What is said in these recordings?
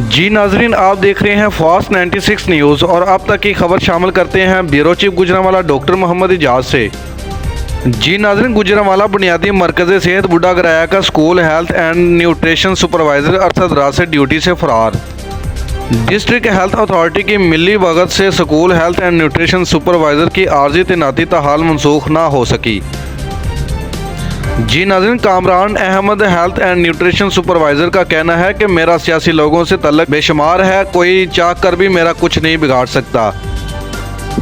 जी नाजरीन, आप देख रहे हैं फास्ट 96 न्यूज़ और अब तक की खबर शामिल करते हैं bureau chief Gujranwala doctor Muhammad Ejaz से। जी नाजरीन, गुजरांवाला बुनियादी मरकज़ सेहत बुढ़ा गराया का school health and nutrition supervisor Arshad Raj से ड्यूटी से फरार। डिस्ट्रिक्ट हेल्थ अथॉरिटी की मिली भगत से school health and nutrition supervisor की आर्जी तैनाती ताहाल मनसूख ना हो सकी। जी नाज़रीन, Kamran Ahmed health and nutrition supervisor का कहना है कि मेरा सियासी लोगों से तल्लुक बेशुमार है, कोई चाह कर भी मेरा कुछ नहीं बिगाड़ सकता।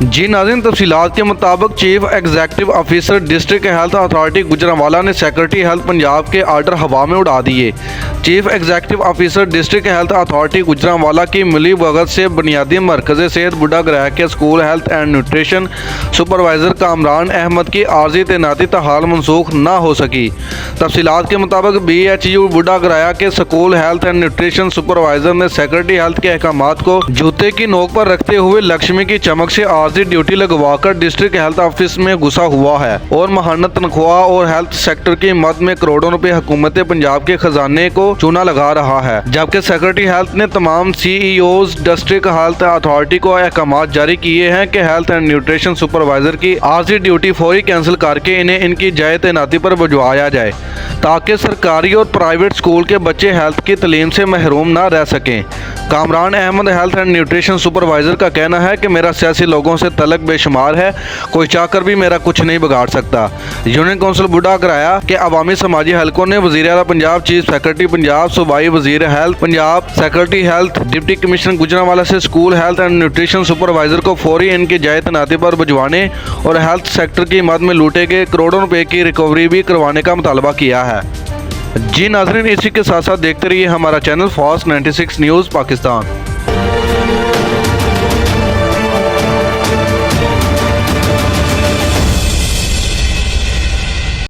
जी नाज़रीन, तफसीलात के मुताबिक chief executive officer district health authority Gujranwala ने सेक्रेटरी हेल्थ पंजाब के आर्डर हवा में उड़ा दिए। Chief executive officer district health authority Gujranwala की मिली भगत से बुनियादी मरकज़ सेहत बुढ़ा गराया के school health and nutrition supervisor Kamran Ahmed की आर्जी तैनाती ताहाल मनसूख ना हो सकी। तफसीलात के मुताबिक BHU बुढ़ा गराया के school health and nutrition supervisor ने सेक्रेटरी हेल्थ के अहकामात को जूते की नोक पर रखते हुए लक्ष्मी की चमक से आर्जी ड्यूटी लगवाकर डिस्ट्रिक्ट हेल्थ ऑफिस में घुसा हुआ है और महाना तनख्वाह और हेल्थ सेक्टर की मद में करोड़ों रुपए हुकूमत पंजाब के खजाने को चूना लगा रहा है। जबकि सेक्रेटरी हेल्थ ने तमाम CEOs डिस्ट्रिक्ट हेल्थ अथॉरिटी को अहकामात जारी किए हैं कि हेल्थ एंड न्यूट्रिशन सुपरवाइजर की आर्जी ड्यूटी फौरी कैंसिल करके इन्हें इनकी जाए तैनाती पर भिजवाया जाए ताकि सरकारी और प्राइवेट स्कूल के बच्चे हेल्थ की तालीम से महरूम ना रह सकें। Kamran Ahmed health and nutrition supervisor का कहना है कि मेरा सियासी लोगों से तल्लुक बेशुमार है, कोई चाहकर भी मेरा कुछ नहीं बिगाड़ सकता। यूनियन कौंसिल बुढ़ा गराया के अवामी समाजी हलकों ने वज़ीर आला पंजाब, चीफ सेक्रेटरी पंजाब, सूबाई वज़ीर health Punjab, secretary health, deputy commissioner Gujranwala से school health and nutrition supervisor को फौरी इनकी जाए तैनाती पर भिजवाने और हेल्थ सेक्टर की मद में लूटे गए करोड़ों रुपए की रिकवरी भी करवाने का मुतालबा किया है। जी नाज़रीन, इसी के साथ साथ देखते रहिए हमारा चैनल फास्ट 96 न्यूज़ पाकिस्तान।